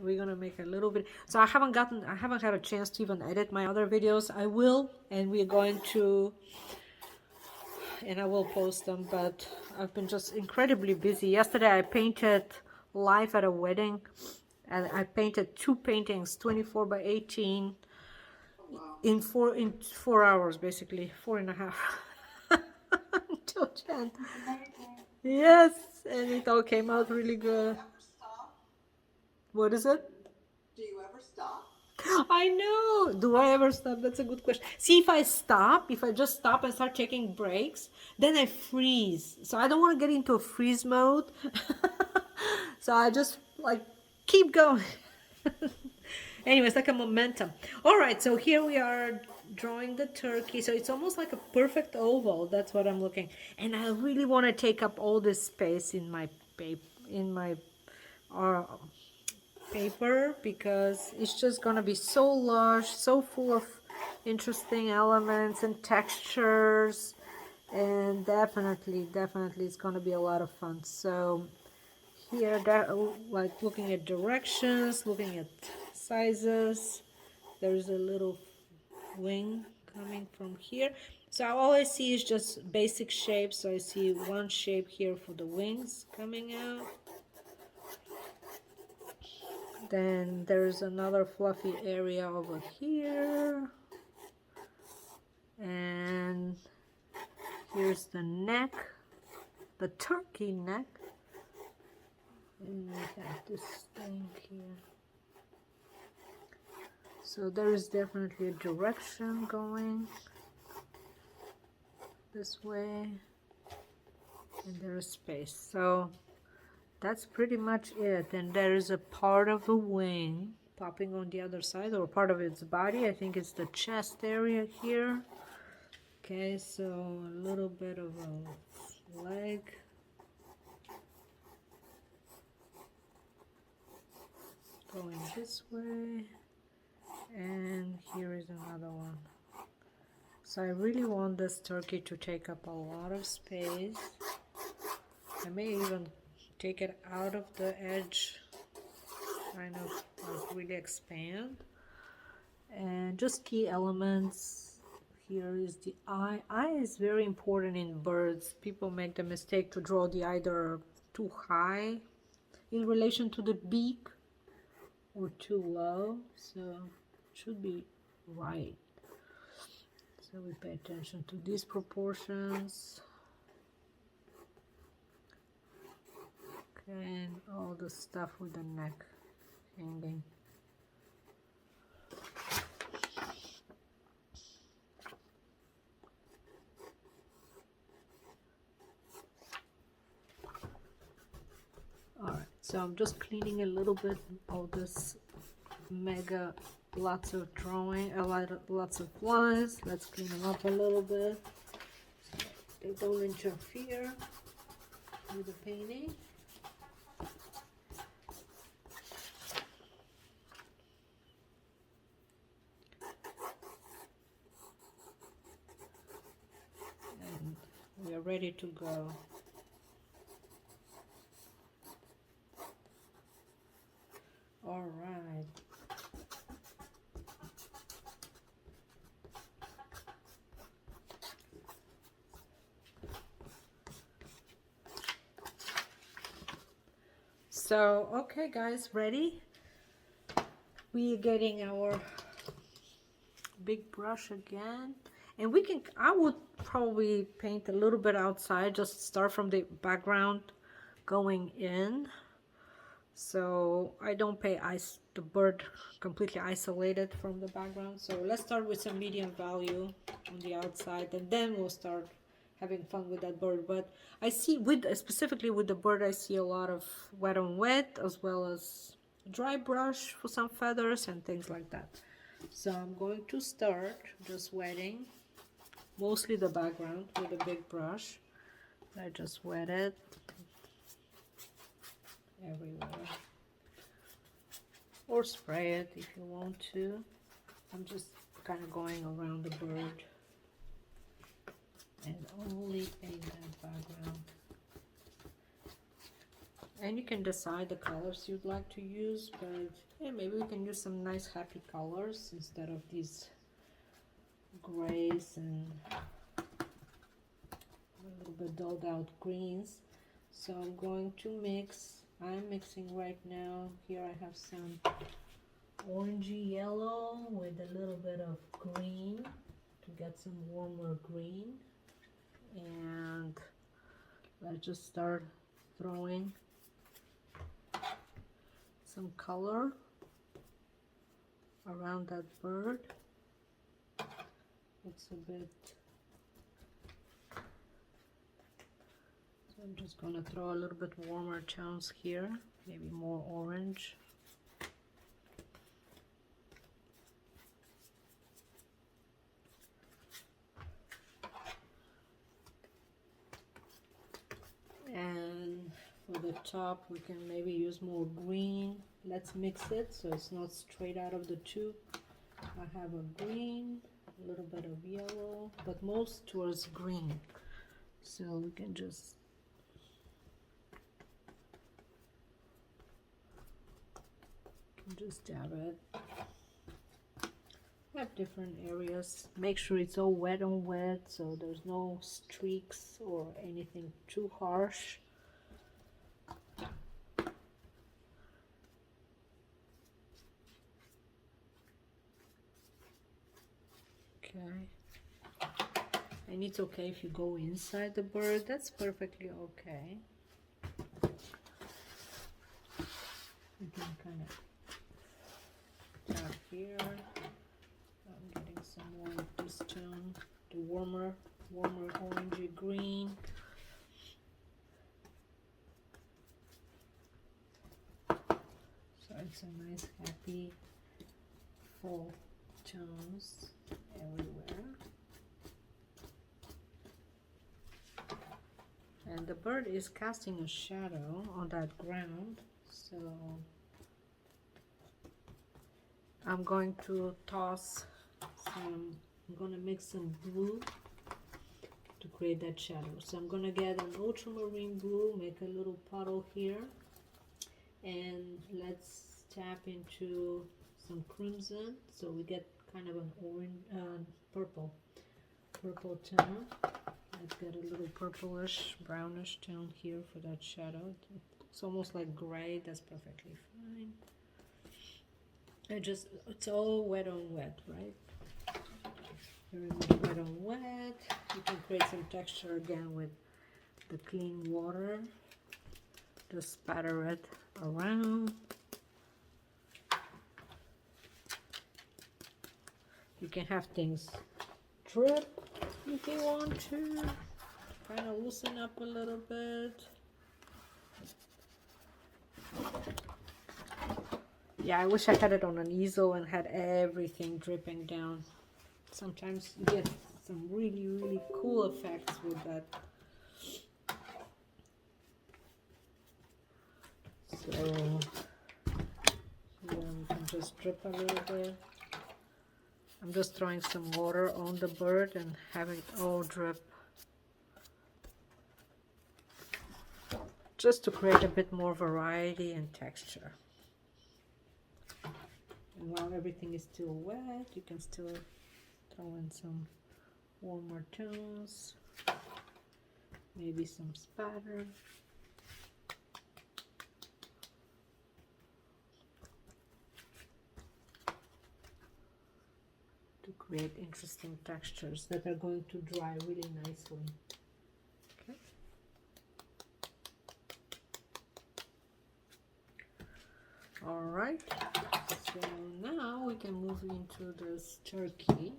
we're gonna make a little bit. So I haven't had a chance to even edit my other videos. I will, and we're going to, and I will post them, but I've been just incredibly busy. Yesterday I painted live at a wedding, and I painted 2 paintings, 24 by 18, in 4 hours, basically 4.5 until 10. Yes, and it all came out really good. What is it? Do you ever stop? I know. Do I ever stop? That's a good question. See, if I just stop and start taking breaks, then I freeze. So I don't want to get into a freeze mode. So I just like keep going. Anyway, it's like a momentum. All right, so here we are drawing the turkey. So it's almost like a perfect oval. That's what I'm looking. And I really want to take up all this space in my uh, paper, because it's just gonna be so lush, so full of interesting elements and textures, and definitely it's gonna be a lot of fun. So here, like looking at directions, looking at sizes, there's a little wing coming from here. So all I see is just basic shapes. So I see one shape here for the wings coming out. Then there's another fluffy area over here, and here's the neck, the turkey neck, and we have this thing here. So there is definitely a direction going this way, and there's space. So that's pretty much it. And there is a part of the wing popping on the other side, or part of its body. I think it's the chest area here. Okay, so a little bit of a leg. Going this way. And here is another one. So I really want this turkey to take up a lot of space. I may even take it out of the edge, kind of like really expand. And just key elements. Here is the eye. Eye is very important in birds. People make the mistake to draw the either too high in relation to the beak or too low. So it should be right. So we pay attention to these proportions. And all the stuff with the neck hanging. Alright, so I'm just cleaning a little bit of this mega, lots of drawing, lots of lines. Let's clean them up a little bit so they don't interfere with the painting. We are ready to go. All right. So, okay guys, ready? We are getting our big brush again. And I would probably paint a little bit outside, just start from the background going in. So I don't paint the bird completely isolated from the background. So let's start with some medium value on the outside, and then we'll start having fun with that bird. But I see specifically with the bird, I see a lot of wet on wet, as well as dry brush for some feathers and things like that. So I'm going to start just wetting mostly the background with a big brush. I just wet it everywhere, or spray it if you want to. I'm just kind of going around the bird and only in that background. And you can decide the colors you'd like to use, but yeah, maybe we can use some nice happy colors instead of these grays and a little bit dulled out greens. So I'm going to I'm mixing right now. Here I have some orangey yellow with a little bit of green to get some warmer green. And let's just start throwing some color around that bird. It's a bit, so I'm just going to throw a little bit warmer tones here, maybe more orange. And for the top we can maybe use more green. Let's mix it so it's not straight out of the tube. I have a green, a little bit of yellow, but most towards green. So we can just dab it. Have different areas. Make sure it's all wet on wet, so there's no streaks or anything too harsh. Okay. And it's okay if you go inside the bird, that's perfectly okay. You can kind of tap here. I'm getting some more of this tone, the warmer orangey green. So it's a nice happy fall tones everywhere. And the bird is casting a shadow on that ground, so I'm going to I'm going to mix some blue to create that shadow. So I'm going to get an ultramarine blue, make a little puddle here, and let's tap into some crimson so we get kind of an orange, purple tone. Let's get a little purplish, brownish tone here for that shadow. It's almost like gray, that's perfectly fine. It's all wet on wet, right? Very much wet on wet. You can create some texture again with the clean water. Just spatter it around. You can have things drip if you want to, kind of loosen up a little bit. Yeah, I wish I had it on an easel and had everything dripping down. Sometimes you get some really cool effects with that. So yeah, we can just drip a little bit. I'm just throwing some water on the bird and having it all drip, just to create a bit more variety and texture. And while everything is still wet, you can still throw in some warmer tones, maybe some spatter. To create interesting textures that are going to dry really nicely. Okay. All right, so now we can move into this turkey.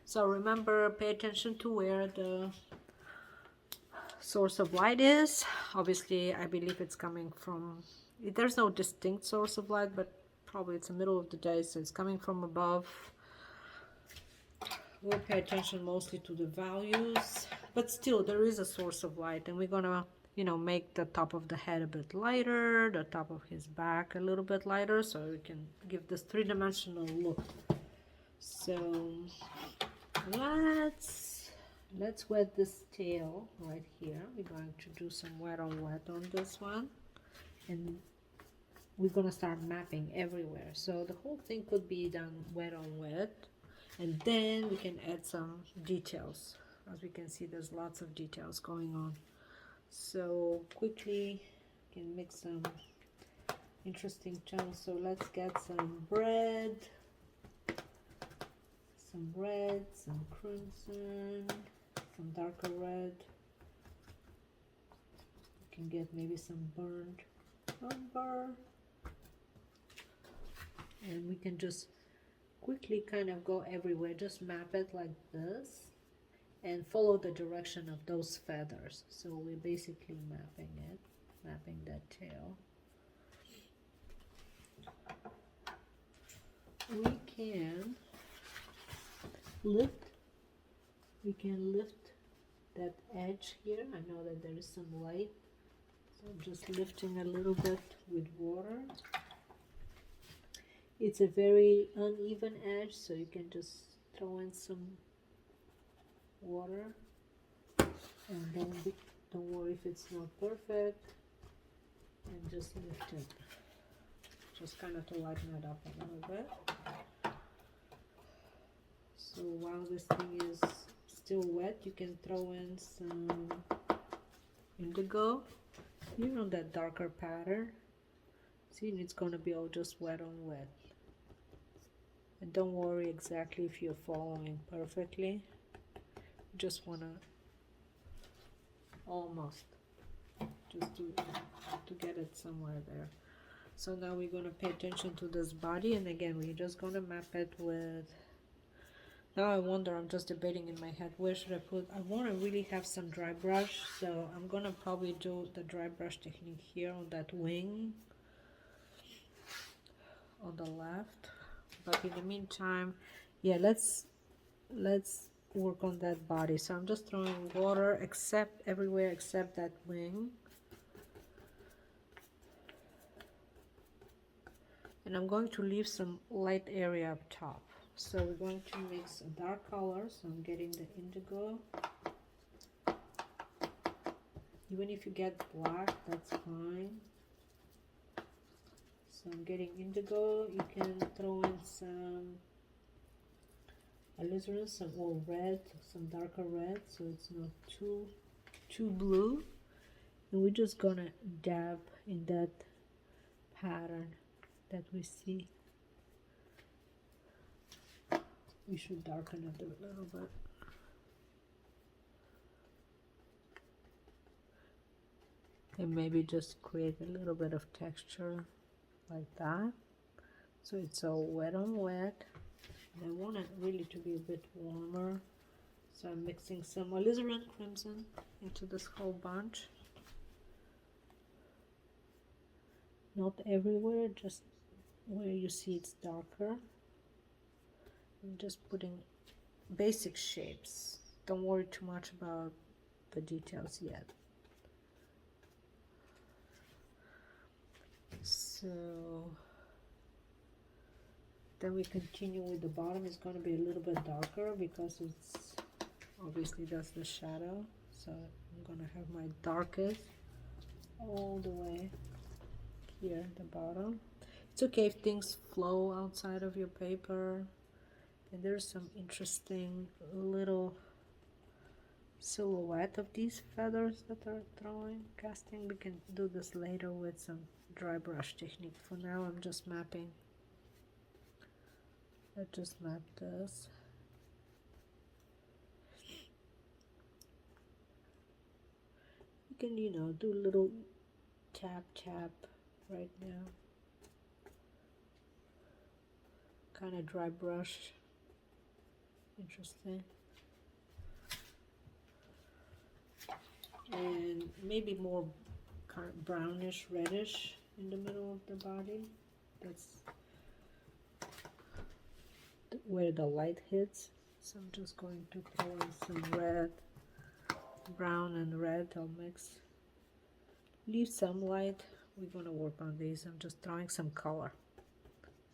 So remember, pay attention to where the source of light is. Obviously, I believe it's coming from, there's no distinct source of light, but probably it's the middle of the day, so it's coming from above. We'll pay attention mostly to the values, but still there is a source of light, and we're gonna, you know, make the top of the head a bit lighter, the top of his back a little bit lighter, so we can give this three-dimensional look. So let's wet this tail right here. We're going to do some wet on wet on this one, and we're gonna start mapping everywhere. So the whole thing could be done wet on wet, and then we can add some details. As we can see, there's lots of details going on. So quickly can mix some interesting tones. So let's get some red, some crimson, some darker red. You can get maybe some burnt umber, and we can just quickly kind of go everywhere. Just map it like this and follow the direction of those feathers. So we're basically mapping that tail. We can lift that edge here. I know that there is some light, so I'm just lifting a little bit with water. It's a very uneven edge, so you can just throw in some water, and then don't worry if it's not perfect, and just lift it, just kind of to lighten it up a little bit. So while this thing is still wet, you can throw in some indigo, that darker pattern. See, it's going to be all just wet on wet. And don't worry exactly if you're following perfectly. You just want to almost just to get it somewhere there. So now we're going to pay attention to this body, and again we're just going to map it with. Now I wonder, I'm just debating in my head, where should I put? I want to really have some dry brush, so I'm going to probably do the dry brush technique here on that wing on the left. But in the meantime, yeah, let's work on that body. So I'm just throwing water everywhere except that wing. And I'm going to leave some light area up top. So we're going to mix a dark color. So I'm getting the indigo. Even if you get black, that's fine. So I'm getting indigo. You can throw in some alizarin, some more red, some darker red, so it's not too blue. And we're just gonna dab in that pattern that we see. We should darken it a little bit. And maybe just create a little bit of texture like that. So it's all wet on wet. And I want it really to be a bit warmer. So I'm mixing some alizarin crimson into this whole bunch. Not everywhere, just where you see it's darker. I'm just putting basic shapes. Don't worry too much about the details yet. So then we continue with the bottom. It's going to be a little bit darker because it's obviously that's the shadow. So I'm going to have my darkest all the way here at the bottom. It's okay if things flow outside of your paper. And there's some interesting little silhouette of these feathers that are casting. We can do this later with some dry brush technique. For now I'm just mapping. I just map this. You can, do a little tap right now. Kind of dry brush. Interesting. And maybe more kind of brownish, reddish in the middle of the body. That's where the light hits. So I'm just going to throw in some red, brown and red. I'll mix. Leave some light. We're going to work on these. I'm just throwing some color.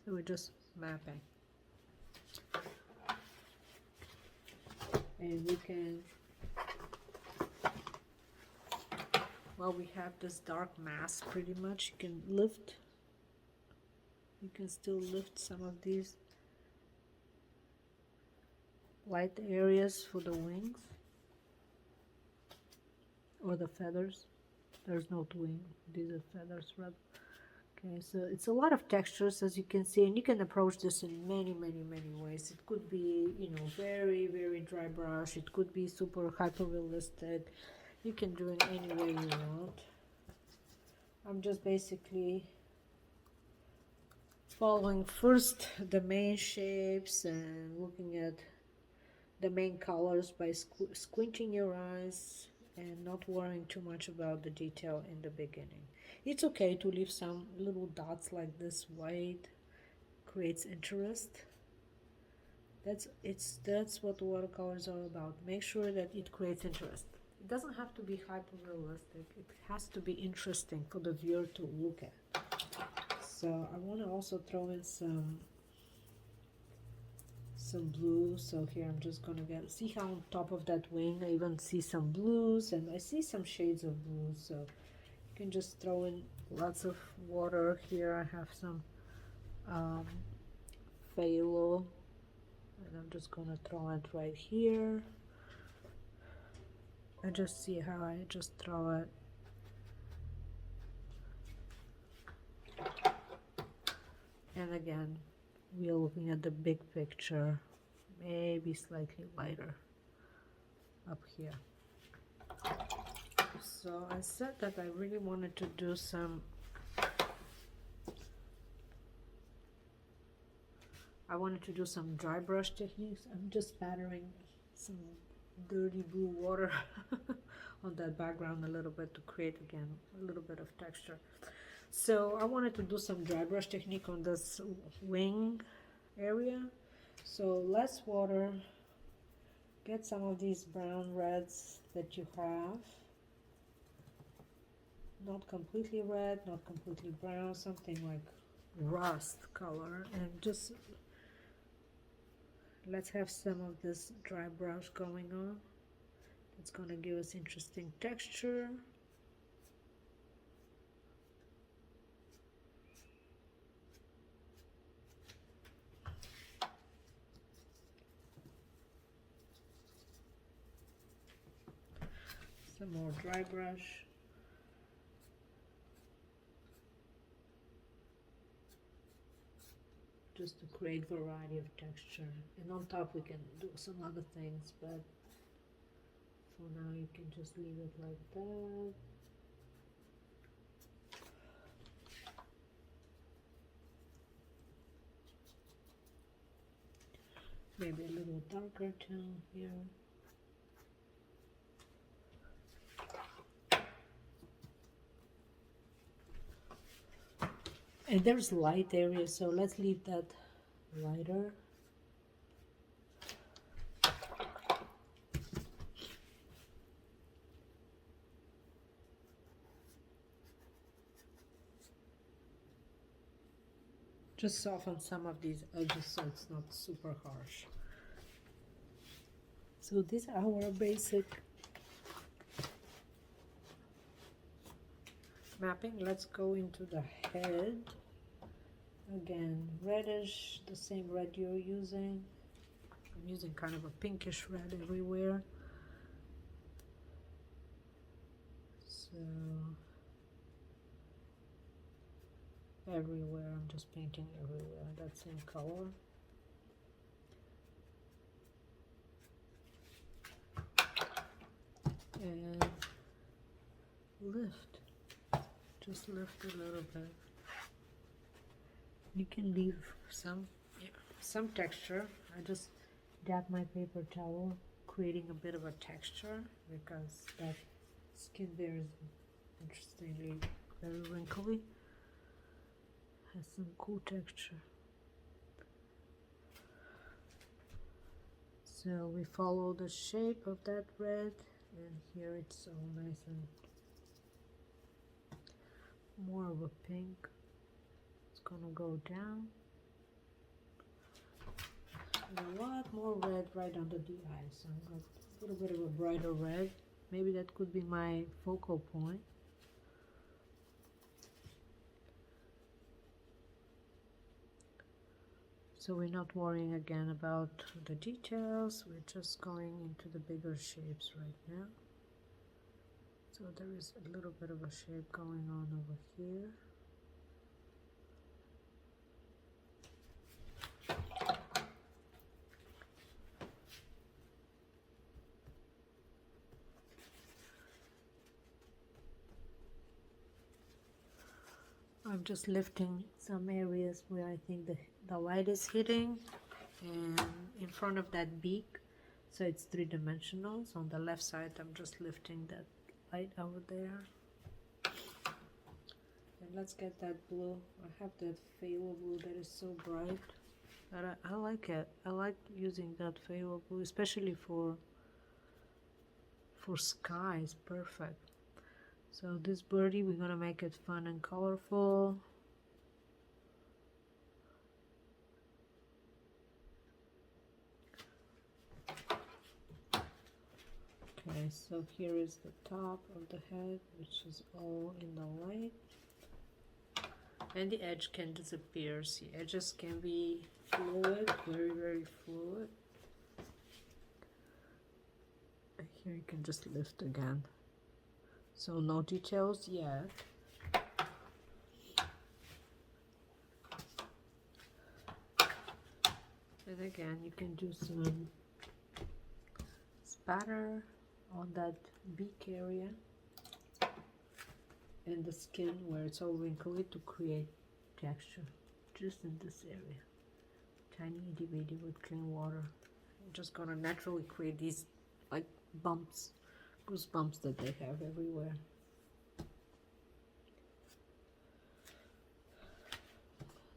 So we're just mapping. And we can Well, we have this dark mass pretty much. You can lift, you can still lift some of these light areas for the wings or the feathers. There's no wing, these are feathers rather. Okay, so it's a lot of textures, as you can see, and you can approach this in many ways. It could be, you know, very dry brush. It could be super hyper realistic. You can do it any way you want. I'm just basically following first the main shapes and looking at the main colors by squinting your eyes and not worrying too much about the detail in the beginning. It's okay to leave some little dots like this white, creates interest. That's what watercolors are about. Make sure that it creates interest. It doesn't have to be hyper realistic. It has to be interesting for the viewer to look at. So I want to also throw in some blue. So here I'm just gonna see how on top of that wing I even see some blues, and I see some shades of blue. So you can just throw in lots of water. Here I have some phthalo, and I'm just gonna throw it right here. And just see how I just throw it. And again, we are looking at the big picture, maybe slightly lighter up here. So I said that I really wanted to do some, dry brush techniques. I'm just spattering some dirty blue water on that background a little bit to create again a little bit of texture. So I wanted to do some dry brush technique on this wing area. So less water, get some of these brown reds that you have, not completely red, not completely brown, something like rust color, and just let's have some of this dry brush going on. It's going to give us interesting texture. Some more dry brush. Just to create variety of texture. And on top we can do some other things, but for now you can just leave it like that. Maybe a little darker tone here. And there's light area, so let's leave that lighter. Just soften some of these edges so it's not super harsh. So these are our basic mapping. Let's go into the head. Again, reddish, the same red you're using. I'm using kind of a pinkish red everywhere. So everywhere, I'm just painting everywhere that same color. And lift, just lift a little bit. You can leave some texture. I just dab my paper towel, creating a bit of a texture because that skin there is interestingly very wrinkly. Has some cool texture. So we follow the shape of that red, and here it's all nice and more of a pink. It's gonna go down. And a lot more red right under the eye, so I've got a little bit of a brighter red. Maybe that could be my focal point. So we're not worrying again about the details, we're just going into the bigger shapes right now. So there is a little bit of a shape going on over here. I'm just lifting some areas where I think the light is hitting, and in front of that beak, so it's three-dimensional. So on the left side I'm just lifting that light over there. And let's get that blue. I have that phthalo blue that is so bright, but I like it. I like using that phthalo blue, especially for sky. It's perfect. So this birdie, we're gonna make it fun and colorful. Okay, so here is the top of the head, which is all in the light. And the edge can disappear. See, edges can be fluid, very, very fluid. And here you can just lift again. So no details yet. And again, you can do some spatter on that beak area and the skin where it's all wrinkly to create texture, just in this area. Tiny itty bitty with clean water. I'm just gonna naturally create these like bumps, goosebumps that they have everywhere.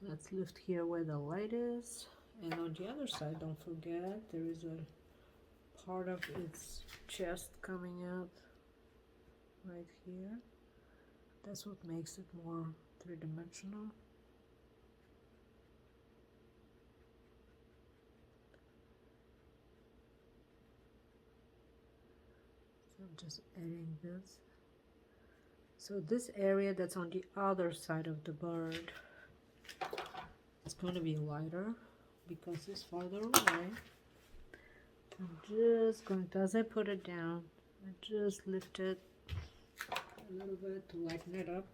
Let's lift here where the light is, and on the other side, don't forget, there is a part of its chest coming out right here. That's what makes it more three-dimensional. So I'm just adding this. So this area that's on the other side of the bird, it's going to be lighter because it's farther away. I'm just going to, as I put it down, I just lift it a little bit to lighten it up.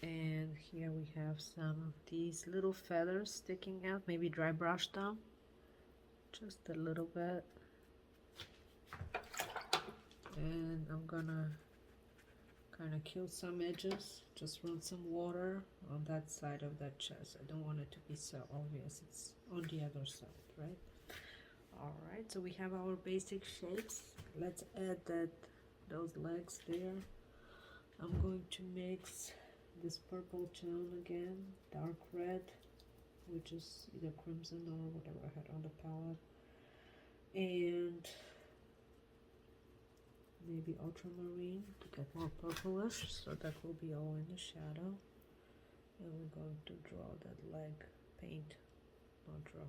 And here we have some of these little feathers sticking out, maybe dry brush them just a little bit. And I'm gonna kind of kill some edges, just run some water on that side of that chest. I don't want it to be so obvious, it's on the other side, right? All right, so we have our basic shapes. Let's add those legs there. I'm going to mix this purple tone again, dark red, which is either crimson or whatever I had on the palette, and maybe ultramarine to get more purplish, so that will be all in the shadow. And we're going to draw that leg, paint, not draw.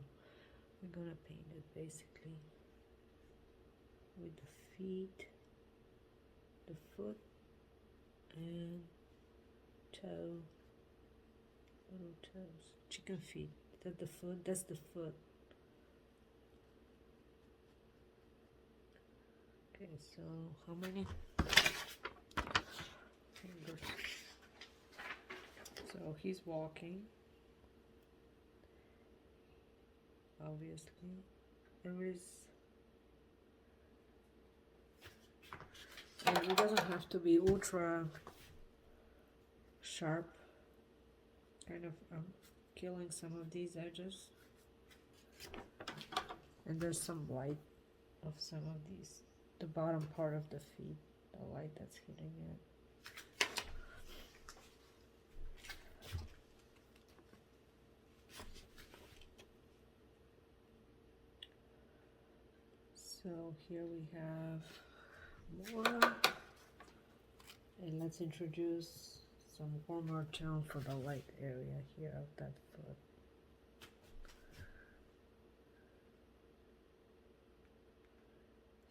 We're gonna paint it basically with the feet, the foot, and toe, little toes, chicken feet. That's the foot, that's the foot. Okay, so how many fingers? So he's walking, obviously. There is, and it doesn't have to be ultra sharp, kind of killing some of these edges, and there's some light of some of these, the bottom part of the feet, the light that's hitting it. So here we have more, and let's introduce some warmer tone for the light area here of that foot.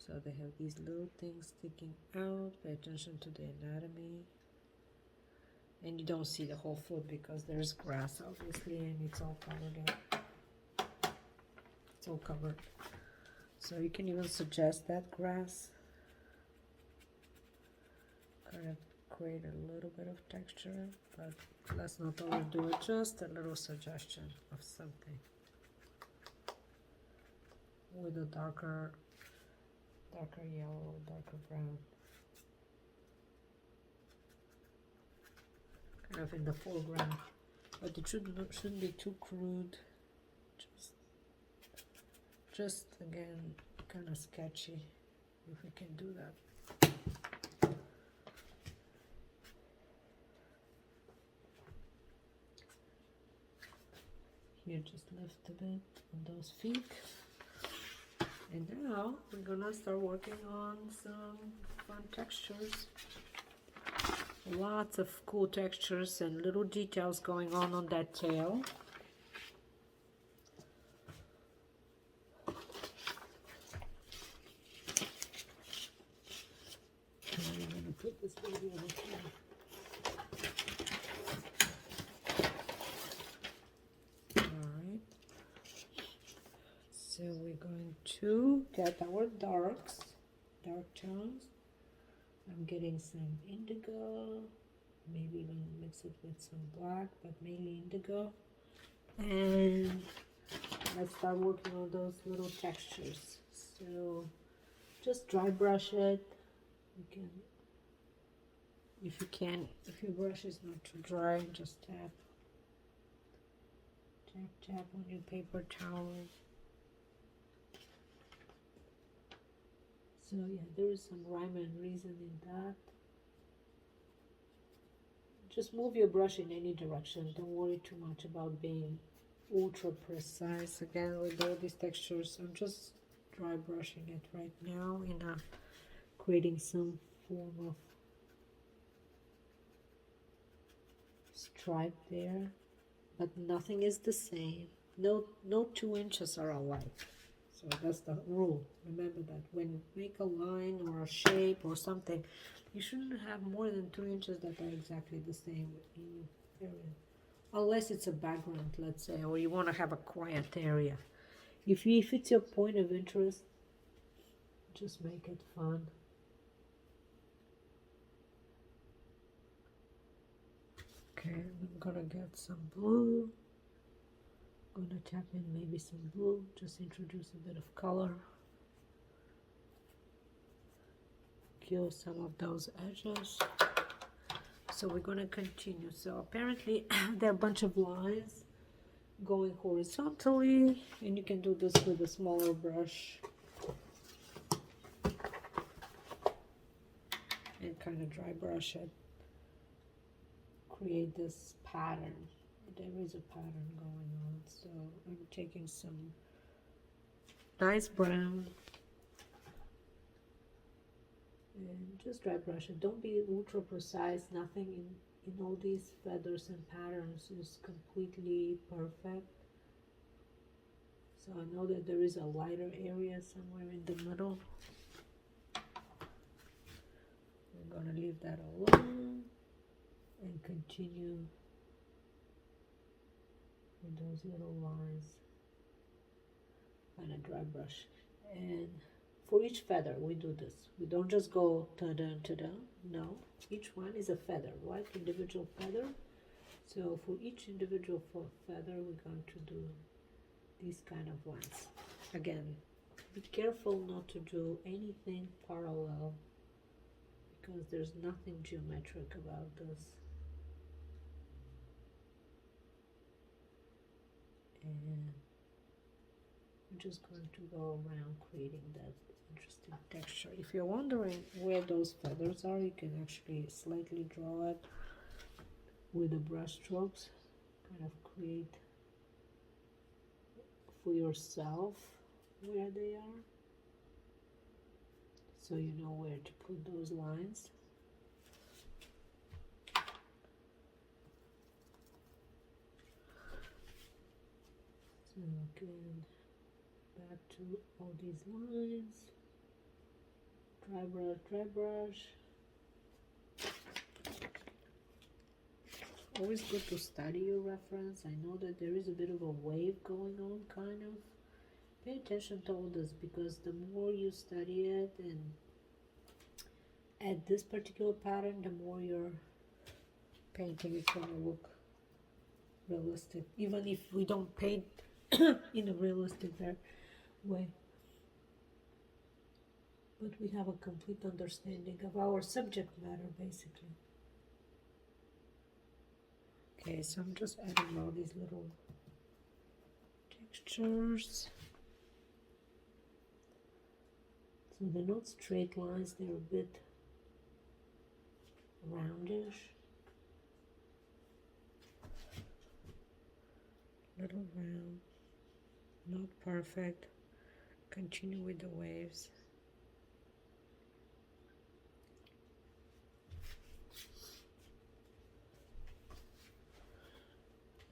So they have these little things sticking out. Pay attention to the anatomy. And you don't see the whole foot because there's grass obviously, and it's all covered up. It's all covered. So you can even suggest that grass. Kind of create a little bit of texture, but let's not overdo it. Just a little suggestion of something with a darker yellow, darker brown, kind of in the foreground, but it shouldn't be too crude. Just again, kind of sketchy, if we can do that. Here, just lift a bit on those feet. And now we're gonna start working on some fun textures. Lots of cool textures and little details going on that tail. I'm gonna put this baby over here. So we're going to get our dark tones. I'm getting some indigo, maybe even mix it with some black, but mainly indigo. And let's start working on those little textures. So just dry brush it. You can, if your brush is not too dry, just tap on your paper towel. So yeah, there is some rhyme and reason in that. Just move your brush in any direction. Don't worry too much about being ultra precise. Again, with all these textures, I'm just dry brushing it right now in creating some form of stripe there, but nothing is the same. No 2 inches are alike. So that's the rule. Remember that when you make a line or a shape or something, you shouldn't have more than 2 inches that are exactly the same in area. Unless it's a background, let's say, or you want to have a quiet area. If it's your point of interest, just make it fun. Okay, I'm gonna get some blue. I'm gonna tap in maybe some blue, just introduce a bit of color. Kill some of those edges. So we're gonna continue. So apparently there are a bunch of lines going horizontally, and you can do this with a smaller brush. And kind of dry brush it. Create this pattern. There is a pattern going on, so I'm taking some nice brown and just dry brush it. Don't be ultra precise. Nothing in all these feathers and patterns is completely perfect. So I know that there is a lighter area somewhere in the middle. I'm gonna leave that alone and continue with those little lines and a dry brush. And for each feather we do this. We don't just go ta-da, ta-da. No, each one is a feather, right? Individual feather. So for each individual feather we're going to do these kind of lines. Again, be careful not to do anything parallel because there's nothing geometric about this. And I'm just going to go around creating that interesting texture. If you're wondering where those feathers are, you can actually slightly draw it with the brush strokes, kind of create for yourself where they are, so you know where to put those lines. Again, back to all these lines. Dry brush, dry brush. Always good to study your reference. I know that there is a bit of a wave going on, kind of. Pay attention to all this, because the more you study it and add this particular pattern, the more your painting is going to look realistic, even if we don't paint in a realistic way. But we have a complete understanding of our subject matter, basically. Okay, so I'm just adding all these little textures. So they're not straight lines, they're a bit roundish. Little round, not perfect. Continue with the waves.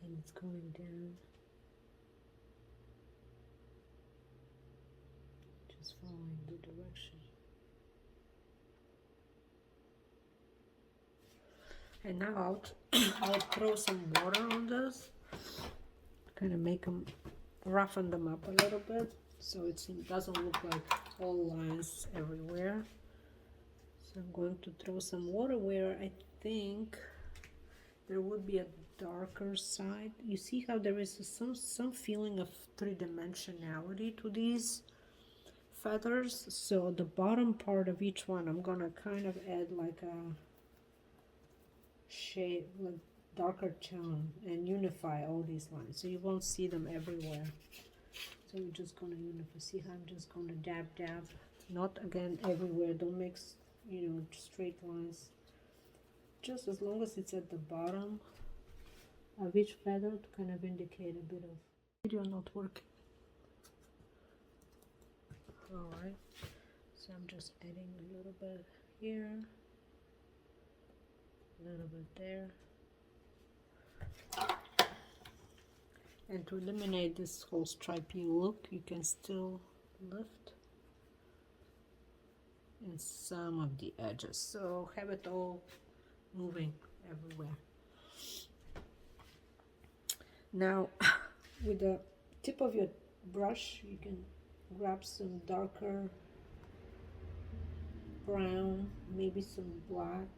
And it's going down. Just following the direction. And now I'll throw some water on this. Kind of make them, roughen them up a little bit, so it doesn't look like all lines everywhere. So I'm going to throw some water where I think there would be a darker side. You see how there is some feeling of three-dimensionality to these feathers. So the bottom part of each one, I'm gonna kind of add like a shade, like darker tone, and unify all these lines, so you won't see them everywhere. So we're just gonna unify. See how I'm just gonna dab, not again everywhere. Don't mix, straight lines. Just as long as it's at the bottom of each feather to kind of indicate a bit of video not working. All right. So I'm just adding a little bit here, a little bit there. And to eliminate this whole stripy look, you can still lift in some of the edges, so have it all moving everywhere. Now with the tip of your brush, you can grab some darker brown, maybe some black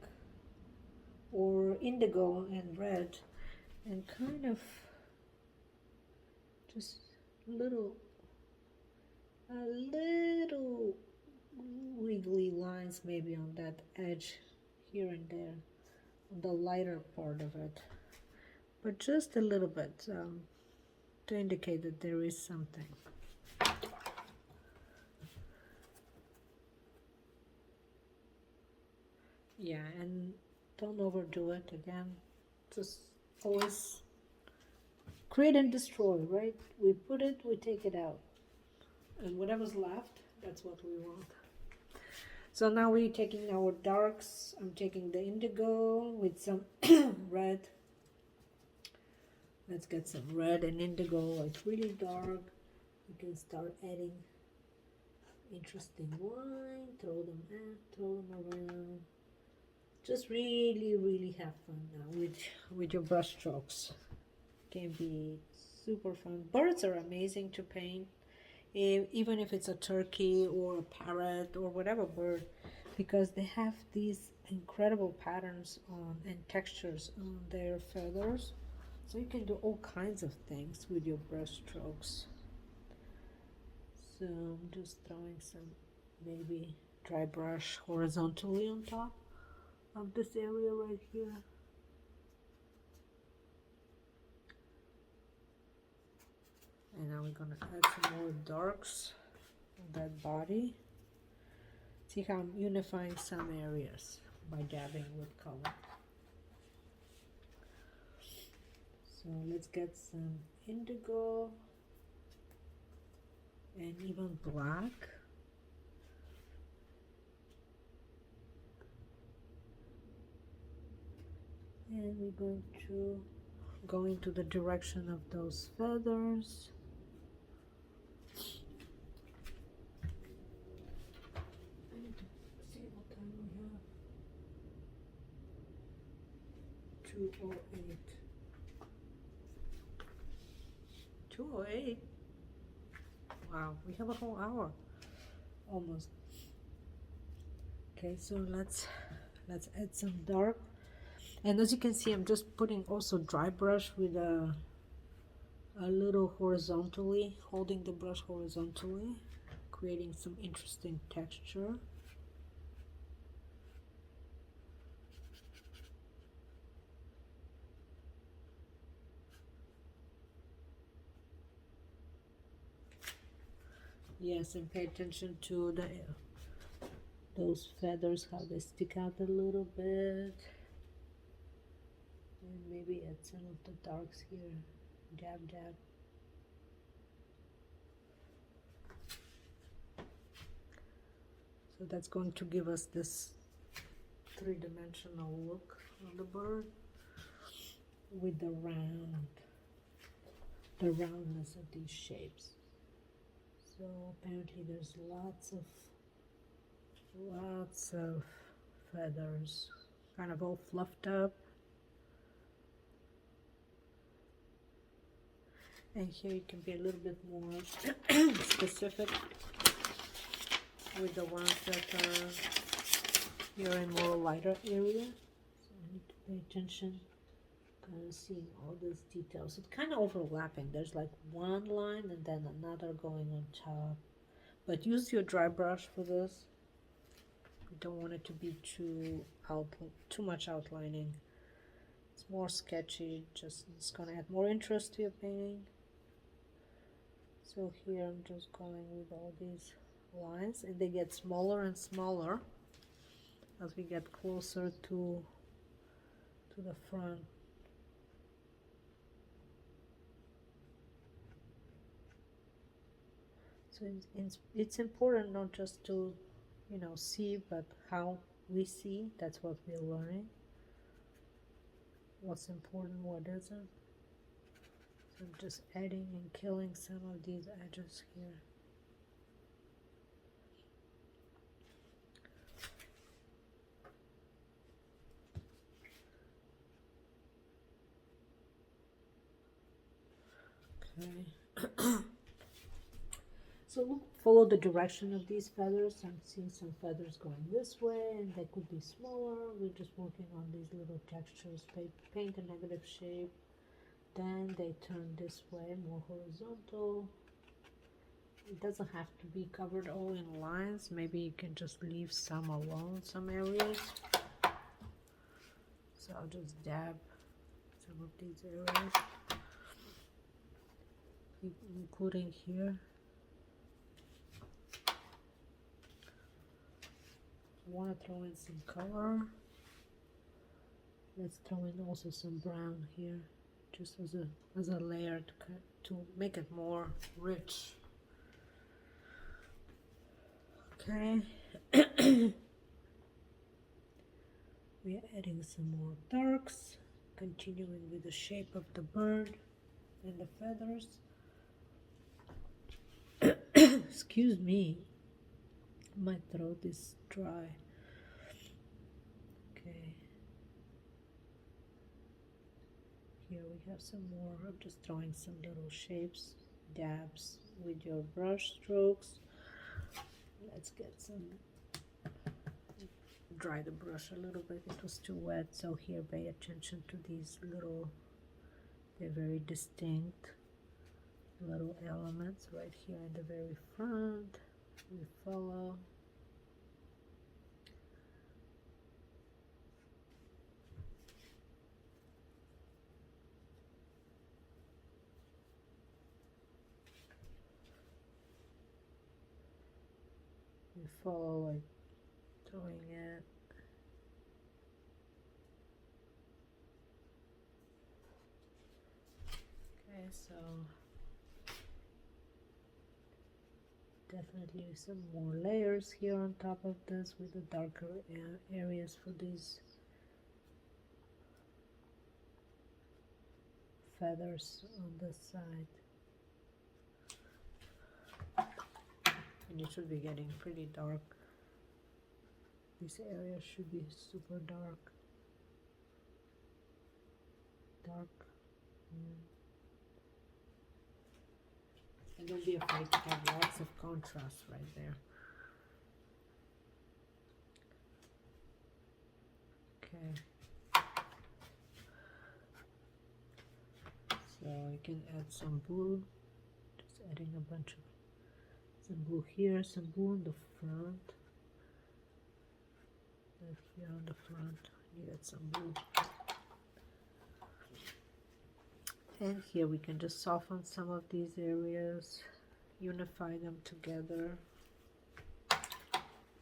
or indigo and red, and kind of just a little wiggly lines maybe on that edge here and there, on the lighter part of it, but just a little bit to indicate that there is something. Yeah, and don't overdo it. Again, just always create and destroy, right? We put it, we take it out, and whatever's left, that's what we want. So now we're taking our darks. I'm taking the indigo with some red. Let's get some red and indigo, like really dark. You can start adding interesting line, throw them around. Just really have fun now with your brush strokes. Can be super fun. Birds are amazing to paint, even if it's a turkey or a parrot or whatever bird, because they have these incredible patterns on and textures on their feathers. So you can do all kinds of things with your brush strokes. So I'm just throwing some maybe dry brush horizontally on top of this area right here. And now we're gonna add some more darks on that body. See how I'm unifying some areas by dabbing with color. So let's get some indigo and even black. And we're going to go into the direction of those feathers. 2:08. 2:08. Wow, we have a whole hour almost. Okay, so let's add some dark. And as you can see, I'm just putting also dry brush with a little horizontally, holding the brush horizontally, creating some interesting texture. Yes, and pay attention to those feathers, how they stick out a little bit. And maybe add some of the darks here. Dab, dab. So that's going to give us this three-dimensional look on the bird with the roundness of these shapes. So apparently there's lots of feathers, kind of all fluffed up. And here you can be a little bit more specific with the ones that are here in more lighter area. So I need to pay attention, kind of seeing all these details. It's kind of overlapping. There's like one line and then another going on top. But use your dry brush for this. You don't want it to be too much outlining. It's more sketchy. It's gonna add more interest to your painting. So here I'm just going with all these lines, and they get smaller and smaller as we get closer to the front. So it's important not just to, you know, see, but how we see. That's what we're learning. What's important, what isn't. So I'm just adding and killing some of these edges here. Okay. So follow the direction of these feathers. I'm seeing some feathers going this way, and they could be smaller. We're just working on these little textures. Paint a negative shape. Then they turn this way, more horizontal. It doesn't have to be covered all in lines. Maybe you can just leave some alone, some areas. So I'll just dab some of these areas, including here. I want to throw in some color. Let's throw in also some brown here, just as a layer to make it more rich. Okay. We are adding some more darks, continuing with the shape of the bird and the feathers. Excuse me, my throat is dry. Okay. Here we have some more. I'm just throwing some little shapes, dabs with your brush strokes. Let's get some, dry the brush a little bit. It was too wet. So here, pay attention to these little, they're very distinct little elements right here in the very front. We follow. We follow, like throwing it. Okay, so definitely some more layers here on top of this with the darker areas for these feathers on this side. And it should be getting pretty dark. This area should be super dark. dark. Yeah. And don't be afraid to have lots of contrast right there. Okay. So I can add some blue. Just adding a bunch of some blue here, some blue in the front. Right here on the front, you add some blue. And here we can just soften some of these areas, unify them together.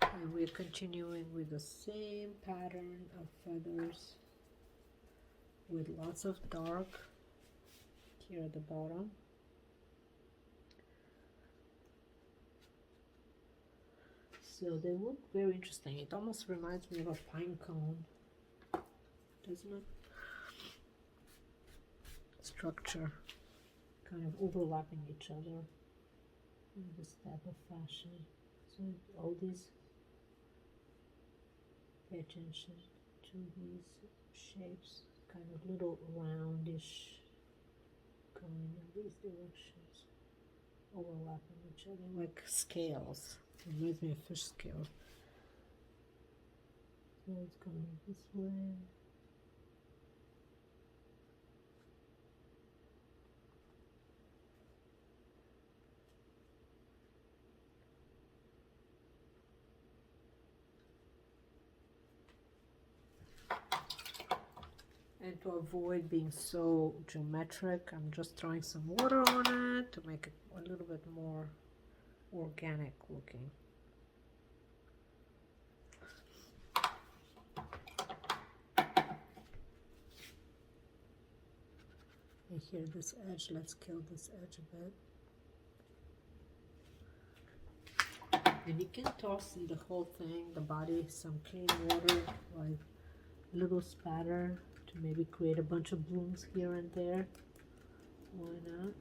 And we're continuing with the same pattern of feathers with lots of dark here at the bottom. So they look very interesting. It almost reminds me of a pine cone, doesn't it? Structure kind of overlapping each other in this type of fashion. So all these, pay attention to these shapes, kind of little roundish going in these directions, overlapping each other like scales. Reminds me of fish scale. So it's going this way. And to avoid being so geometric, I'm just throwing some water on it to make it a little bit more organic looking. And here this edge, let's kill this edge a bit. And you can toss in the whole thing, the body, some clean water, like little spatter to maybe create a bunch of blooms here and there. Why not?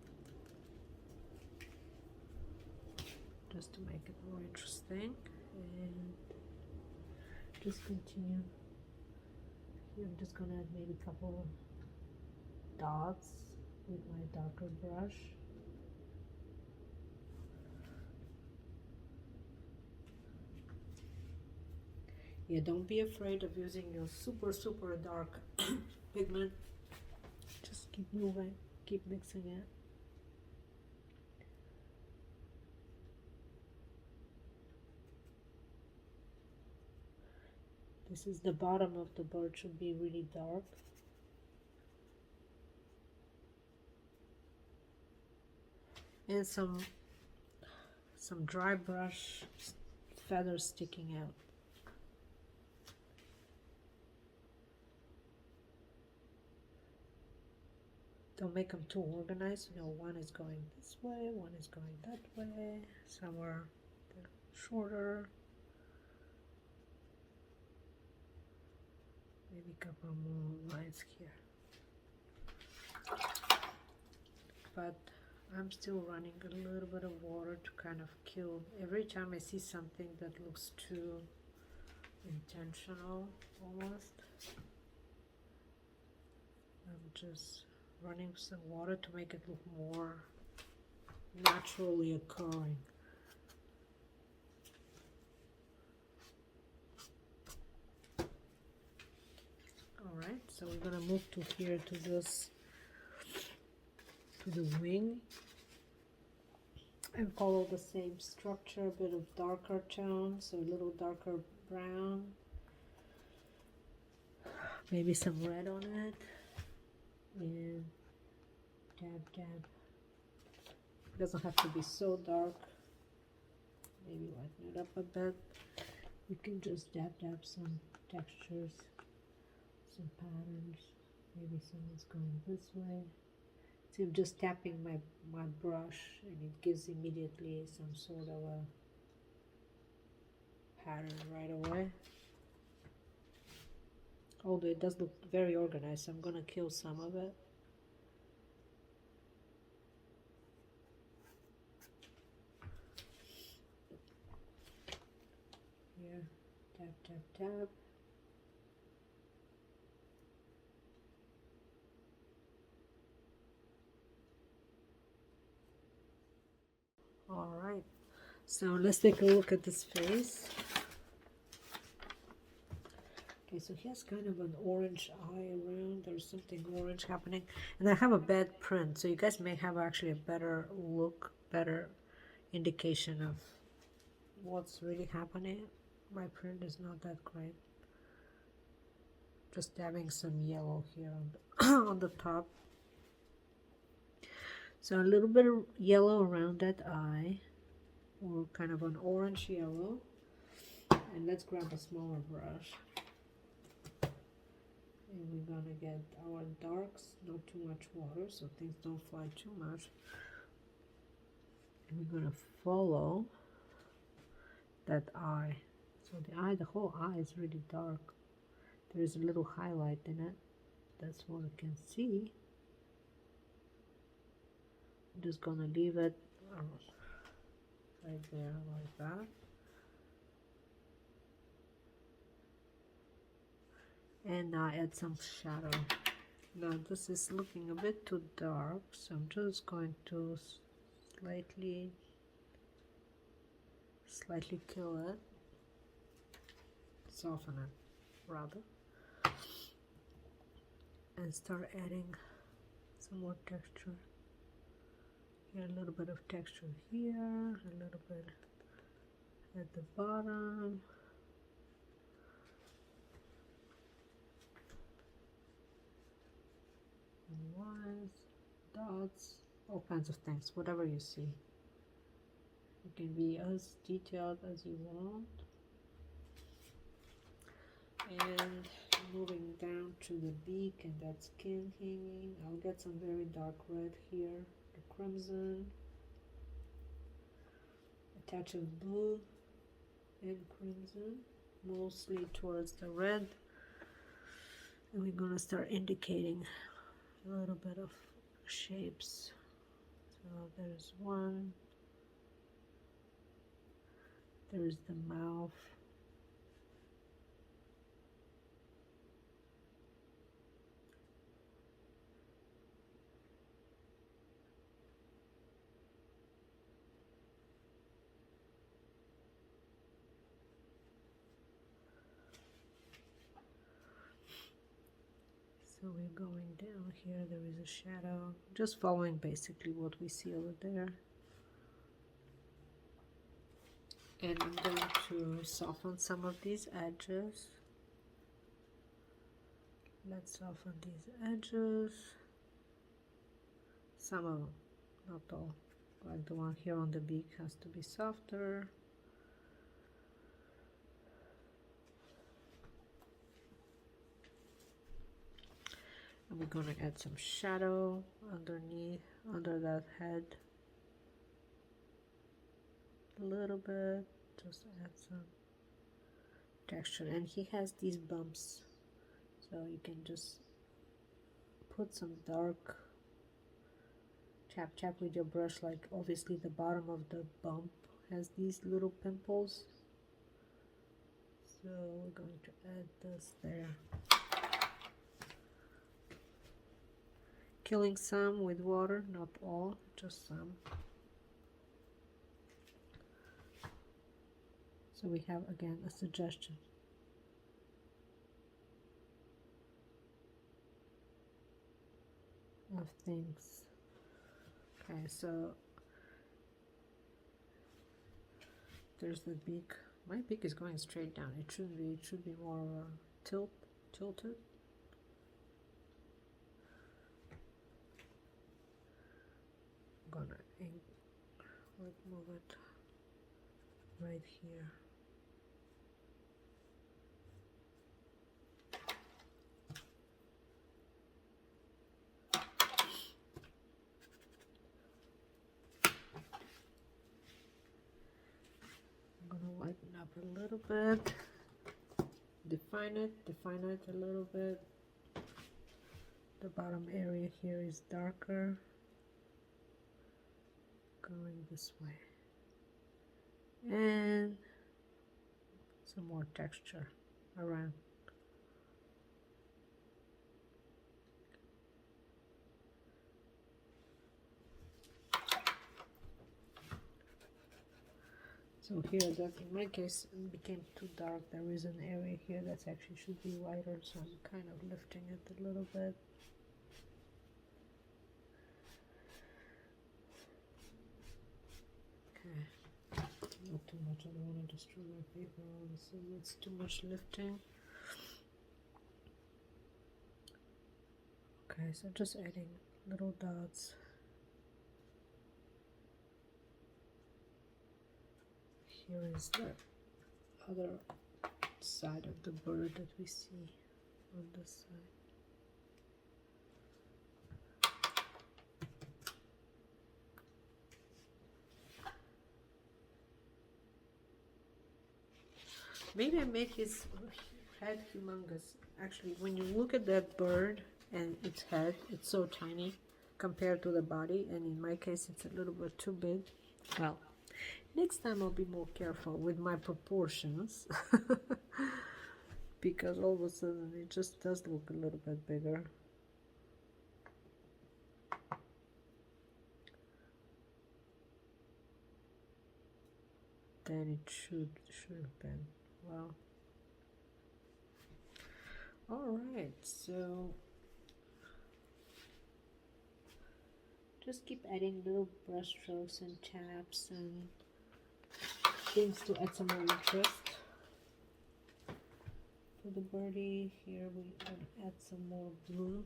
Just to make it more interesting. And just continue. Here I'm just gonna add maybe a couple of dots with my darker brush. Yeah, don't be afraid of using your super dark pigment. Just keep moving, keep mixing it. This is the bottom of the bird, should be really dark. And some dry brush feathers sticking out. Don't make them too organized. You know, one is going this way, one is going that way. Some are shorter. Maybe a couple more lines here. But I'm still running a little bit of water to kind of kill. Every time I see something that looks too intentional, almost, I'm just running some water to make it look more naturally occurring. Alright, so we're gonna move to here to this, to the wing, and follow the same structure, a bit of darker tone, so a little darker brown, maybe some red on it, and dab. It doesn't have to be so dark. Maybe lighten it up a bit. You can just dab some textures, some patterns. Maybe someone's going this way. See, I'm just tapping my brush, and it gives immediately some sort of a pattern right away. Although it does look very organized, so I'm gonna kill some of it. Here, tap. So let's take a look at this face. Okay, so he has kind of an orange eye around. There's something orange happening. And I have a bad print, so you guys may have actually a better look, better indication of what's really happening. My print is not that great. Just dabbing some yellow here on the, on the top. So a little bit of yellow around that eye, or kind of an orange yellow. And let's grab a smaller brush. And we're gonna get our darks, not too much water, so things don't fly too much. And we're gonna follow that eye. So the whole eye is really dark. There is a little highlight in it. That's what I can see. I'm just gonna leave it right there like that. And now add some shadow. Now this is looking a bit too dark, so I'm just going to slightly kill it, soften it rather, and start adding some more texture. Here, a little bit of texture here, a little bit at the bottom. Lines, dots, all kinds of things, whatever you see. It can be as detailed as you want. And moving down to the beak and that skin hanging, I'll get some very dark red here, the crimson, a touch of blue and crimson, mostly towards the red. And we're gonna start indicating a little bit of shapes. So there's one, there's the mouth, so we're going down here, there is a shadow, just following basically what we see over there. And I'm going to soften some of these edges. Let's soften these edges. Some of them, not all. Like the one here on the beak has to be softer. And we're gonna add some shadow underneath, under that head. A little bit, just add some texture. And he has these bumps, so you can just put some dark tap with your brush. Like obviously the bottom of the bump has these little pimples, so we're going to add this there, killing some with water, not all, just some. So we have again a suggestion. Of things. Okay, so there's the beak. My beak is going straight down. It should be. It should be more tilted. I'm gonna move it right here. Lighten up a little bit, define it a little bit. The bottom area here is darker, going this way, and some more texture around. So here, that in my case, it became too dark. There is an area here that actually should be lighter, so I'm kind of lifting it a little bit. Okay, not too much. I don't want to destroy my paper, so it's too much lifting. Okay, so just adding little dots. Here is the other side of the bird that we see on this side. Maybe I make his head humongous. Actually, when you look at that bird and its head, it's so tiny compared to the body, and in my case it's a little bit too big. Well, next time I'll be more careful with my proportions because all of a sudden it just does look a little bit bigger. Than it should have been. Well, all right, so just keep adding little brush strokes and taps and things to add some more interest to the birdie. Here we can add some more blue.